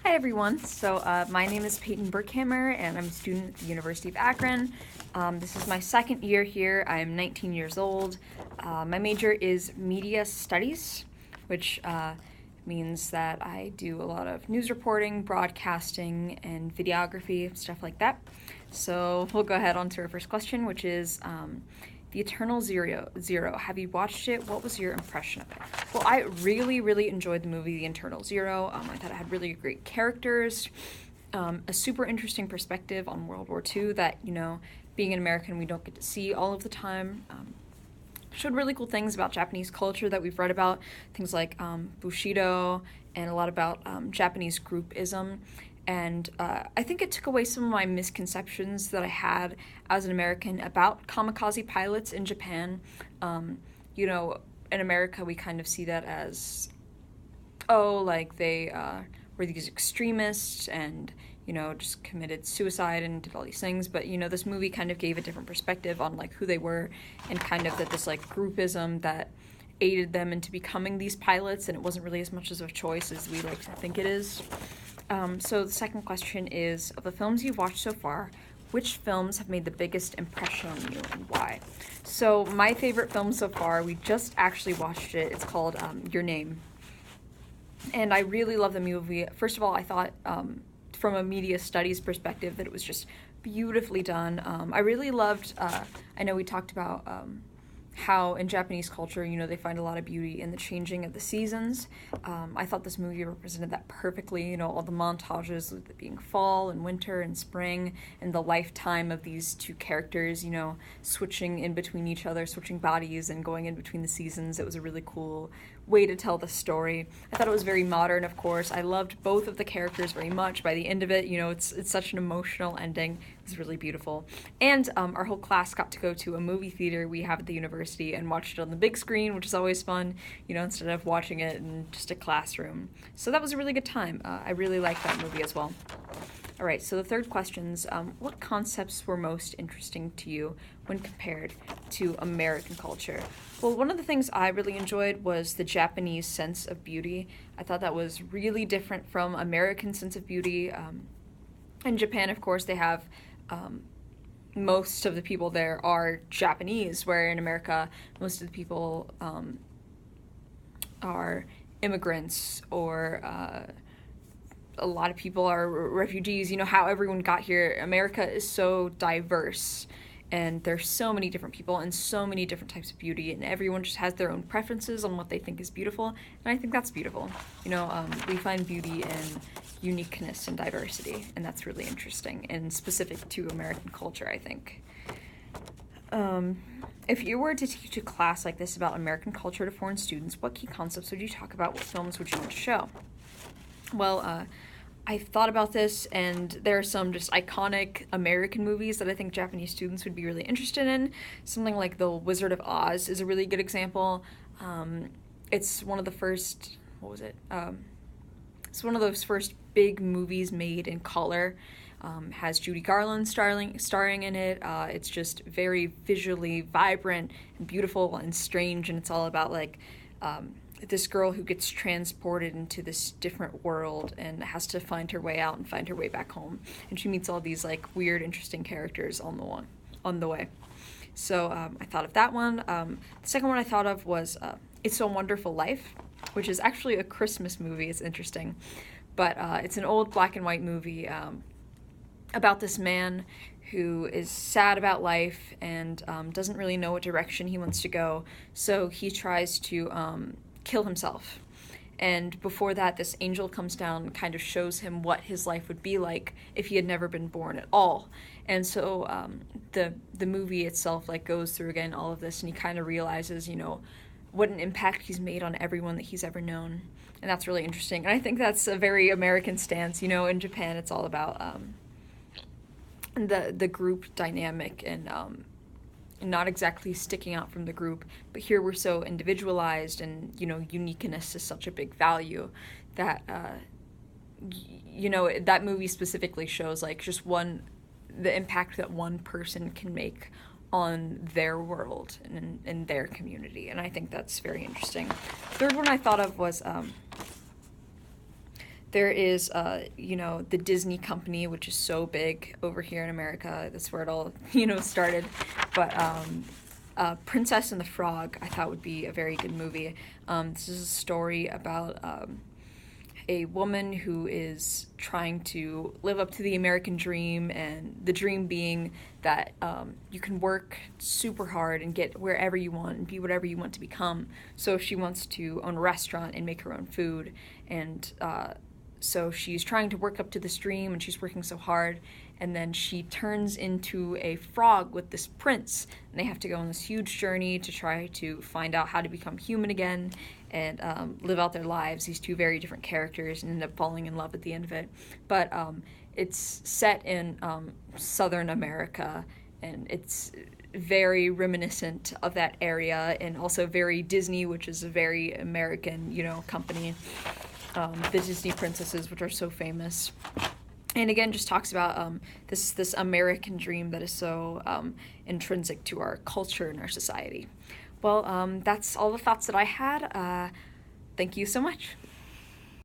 Hi everyone. My name is Payton Burkhammer and I'm a student at the University of Akron. This is my second year here. I'm 19 years old. My major is media studies, which means that I do a lot of news reporting, broadcasting, and videography, stuff like that. So we'll go ahead on to our first question, which is The Eternal Zero. Have you watched it? What was your impression of it? Well, I really enjoyed the movie The Eternal Zero. I thought it had really great characters, a super interesting perspective on World War II that, being an American, we don't get to see all of the time. Showed really cool things about Japanese culture that we've read about, things like Bushido and a lot about Japanese groupism. And I think it took away some of my misconceptions that I had as an American about kamikaze pilots in Japan. In America, we kind of see that as, they were these extremists and, just committed suicide and did all these things. But, this movie kind of gave a different perspective on, who they were and kind of that this, groupism that aided them into becoming these pilots, and it wasn't really as much as a choice as we like to think it is. So the second question is, of the films you've watched so far, which films have made the biggest impression on you and why? So my favorite film so far, we just actually watched it. It's called Your Name. And I really love the movie. First of all, I thought from a media studies perspective that it was just beautifully done. I really loved, I know we talked about how in Japanese culture, they find a lot of beauty in the changing of the seasons. I thought this movie represented that perfectly, all the montages with it being fall and winter and spring and the lifetime of these two characters, switching in between each other, switching bodies and going in between the seasons. It was a really cool way to tell the story. I thought it was very modern, of course. I loved both of the characters very much. By the end of it, it's such an emotional ending. It was really beautiful. And our whole class got to go to a movie theater we have at the university and watched it on the big screen, which is always fun, instead of watching it in just a classroom. So that was a really good time. I really liked that movie as well. All right, so the third question's, what concepts were most interesting to you when compared to American culture? Well, one of the things I really enjoyed was the Japanese sense of beauty. I thought that was really different from American sense of beauty. In Japan, of course, they have most of the people there are Japanese, where in America, most of the people are immigrants or a lot of people are refugees. How everyone got here. America is so diverse, and there's so many different people and so many different types of beauty, and everyone just has their own preferences on what they think is beautiful, and I think that's beautiful. We find beauty in uniqueness and diversity, and that's really interesting and specific to American culture, I think. If you were to teach a class like this about American culture to foreign students, what key concepts would you talk about? What films would you want to show? Well, I've thought about this, and there are some just iconic American movies that I think Japanese students would be really interested in. Something like The Wizard of Oz is a really good example. It's one of the first, it's one of those first big movies made in color. Has Judy Garland starring in it. It's just very visually vibrant and beautiful and strange, and it's all about this girl who gets transported into this different world and has to find her way out and find her way back home. And she meets all these weird, interesting characters on the way. So I thought of that one. The second one I thought of was It's a Wonderful Life, which is actually a Christmas movie. It's interesting. But it's an old black and white movie about this man who is sad about life and doesn't really know what direction he wants to go. So he tries to kill himself. And before that, this angel comes down and kind of shows him what his life would be like if he had never been born at all. And so the movie itself goes through again all of this, and he kind of realizes, what an impact he's made on everyone that he's ever known. And that's really interesting. And I think that's a very American stance. In Japan, it's all about the group dynamic and not exactly sticking out from the group, but here we're so individualized, and uniqueness is such a big value that that movie specifically shows just the impact that one person can make on their world and in their community, and I think that's very interesting. Third one I thought of was There is, the Disney company, which is so big over here in America. That's where it all, started. But Princess and the Frog, I thought would be a very good movie. This is a story about a woman who is trying to live up to the American dream, and the dream being that you can work super hard and get wherever you want and be whatever you want to become. So she wants to own a restaurant and make her own food, and so she's trying to work up to this dream, and she's working so hard, and then she turns into a frog with this prince, and they have to go on this huge journey to try to find out how to become human again and live out their lives, these two very different characters, and end up falling in love at the end of it. But it's set in Southern America, and it's very reminiscent of that area, and also very Disney, which is a very American, company. The Disney princesses, which are so famous. And again, just talks about this American dream that is so intrinsic to our culture and our society. Well, that's all the thoughts that I had. Thank you so much.